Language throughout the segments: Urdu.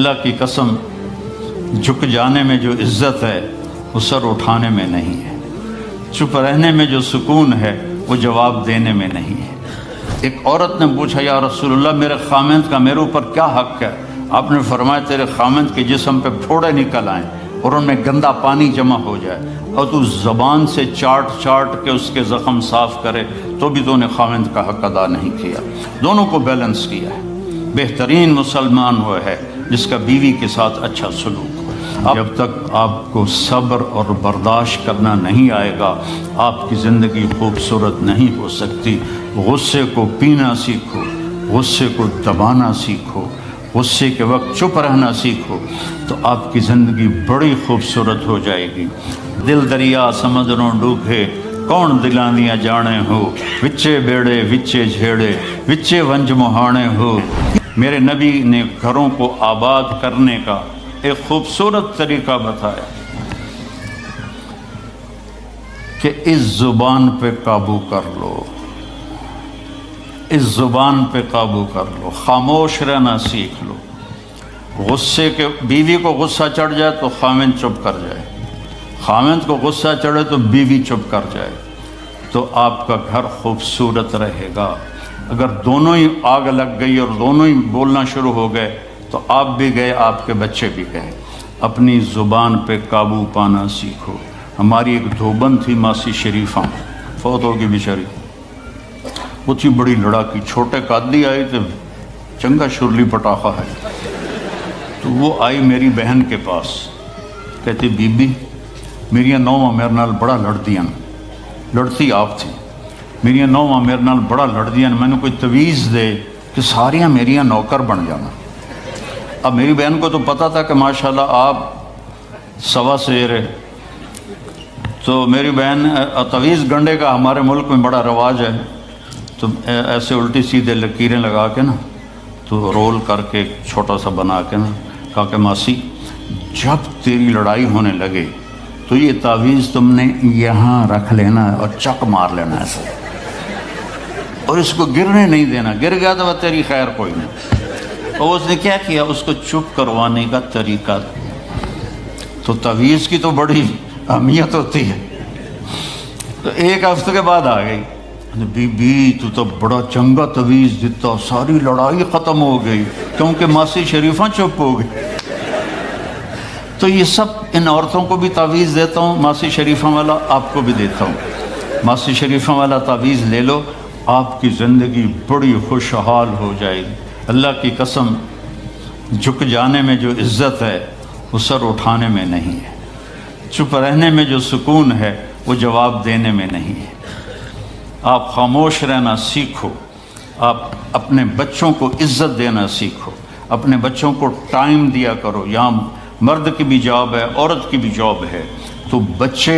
اللہ کی قسم جھک جانے میں جو عزت ہے وہ سر اٹھانے میں نہیں ہے، چپ رہنے میں جو سکون ہے وہ جواب دینے میں نہیں ہے۔ ایک عورت نے پوچھا یا رسول اللہ میرے خامند کا میرے اوپر کیا حق ہے؟ آپ نے فرمایا تیرے خامند کے جسم پہ پھوڑے نکل آئیں اور ان میں گندا پانی جمع ہو جائے اور تو زبان سے چاٹ چاٹ کے اس کے زخم صاف کرے تو بھی تو نے خامند کا حق ادا نہیں کیا۔ دونوں کو بیلنس کیا ہے۔ بہترین مسلمان وہ ہے جس کا بیوی کے ساتھ اچھا سلوک ہو۔ جب تک آپ کو صبر اور برداشت کرنا نہیں آئے گا آپ کی زندگی خوبصورت نہیں ہو سکتی۔ غصے کو پینا سیکھو، غصے کو دبانا سیکھو، غصے کے وقت چپ رہنا سیکھو تو آپ کی زندگی بڑی خوبصورت ہو جائے گی۔ دل دریا سمندروں ڈوبے کون دلانیاں جانے ہو، وچے بیڑے وچے جھیڑے وچے ونج مہانے ہو۔ میرے نبی نے گھروں کو آباد کرنے کا ایک خوبصورت طریقہ بتایا کہ اس زبان پہ قابو کر لو، اس زبان پہ قابو کر لو، خاموش رہنا سیکھ لو۔ غصے کے بیوی کو غصہ چڑھ جائے تو خامند چپ کر جائے، خامند کو غصہ چڑھے تو بیوی چپ کر جائے تو آپ کا گھر خوبصورت رہے گا۔ اگر دونوں ہی آگ لگ گئی اور دونوں ہی بولنا شروع ہو گئے تو آپ بھی گئے، آپ کے بچے بھی گئے۔ اپنی زبان پہ قابو پانا سیکھو۔ ہماری ایک دھوبن تھی ماسی شریفہ، فوت ہوگی بیچاری، وہ تھی بڑی لڑاکی، چھوٹے قادی آئی تو چنگا شرلی پٹاخہ ہے، تو وہ آئی میری بہن کے پاس، کہتی بی بی میریاں نوواں میرے نال بڑا لڑدیاں، لڑتی آپ تھی، میریاں نوواں میرے نال بڑا لڑدیاں، میں نے کوئی تویز دے کہ ساریاں میریاں نوکر بن جانا۔ اب میری بہن کو تو پتہ تھا کہ ماشاءاللہ آپ سوا سیر ہے، تو میری بہن تویز گنڈے کا ہمارے ملک میں بڑا رواج ہے، تو ایسے الٹی سیدھے لکیریں لگا کے نا تو رول کر کے چھوٹا سا بنا کے نا کہا کہ ماسی جب تیری لڑائی ہونے لگے تو یہ تعویذ تم نے یہاں رکھ لینا اور چک مار لینا ایسے، اور اس کو گرنے نہیں دینا، گر گیا تو وہ تیری خیر کوئی نہیں۔ اور اس نے کیا کیا، اس کو چپ کروانے کا طریقہ، تو تعویذ کی تو بڑی اہمیت ہوتی ہے۔ تو ایک ہفتے کے بعد آ گئی، بی بی تو بڑا چنگا تویز دیتا، ساری لڑائی ختم ہو گئی کیونکہ ماسی شریفہ چپ ہو گئی۔ تو یہ سب ان عورتوں کو بھی تعویذ دیتا ہوں، ماسی شریفہ والا آپ کو بھی دیتا ہوں۔ ماسی شریفہ والا تعویذ لے لو، آپ کی زندگی بڑی خوشحال ہو جائے گی۔ اللہ کی قسم جھک جانے میں جو عزت ہے وہ سر اٹھانے میں نہیں ہے، چپ رہنے میں جو سکون ہے وہ جواب دینے میں نہیں ہے۔ آپ خاموش رہنا سیکھو، آپ اپنے بچوں کو عزت دینا سیکھو، اپنے بچوں کو ٹائم دیا کرو۔ یہاں مرد کی بھی جاب ہے، عورت کی بھی جاب ہے، تو بچے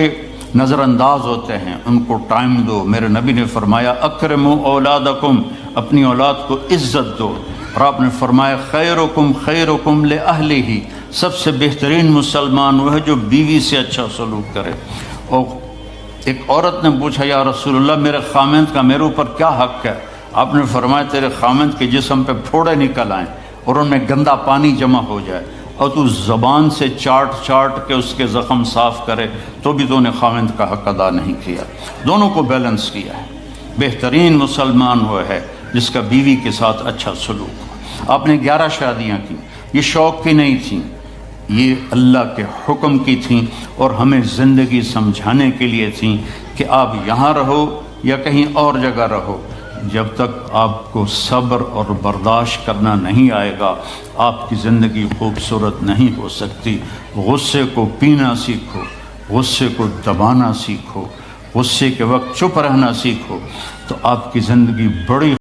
نظر انداز ہوتے ہیں، ان کو ٹائم دو۔ میرے نبی نے فرمایا اکرموا اولادکم، اپنی اولاد کو عزت دو، اور آپ نے فرمایا خیرکم خیرکم لأہلہ، سب سے بہترین مسلمان وہ ہے جو بیوی سے اچھا سلوک کرے۔ اور ایک عورت نے پوچھا یا رسول اللہ میرے خامند کا میرے اوپر کیا حق ہے؟ آپ نے فرمایا تیرے خامند کے جسم پہ پھوڑے نکل آئیں اور ان میں گندا پانی جمع ہو جائے اور تو زبان سے چاٹ چاٹ کے اس کے زخم صاف کرے تو بھی تو نے خامند کا حق ادا نہیں کیا۔ دونوں کو بیلنس کیا ہے۔ بہترین مسلمان وہ ہے جس کا بیوی کے ساتھ اچھا سلوک ہو۔ آپ نے 11 شادیاں کی، یہ شوق کی نہیں تھیں، یہ اللہ کے حکم کی تھیں اور ہمیں زندگی سمجھانے کے لیے تھیں کہ آپ یہاں رہو یا کہیں اور جگہ رہو، جب تک آپ کو صبر اور برداشت کرنا نہیں آئے گا آپ کی زندگی خوبصورت نہیں ہو سکتی۔ غصے کو پینا سیکھو، غصے کو دبانا سیکھو، غصے کے وقت چپ رہنا سیکھو تو آپ کی زندگی بڑی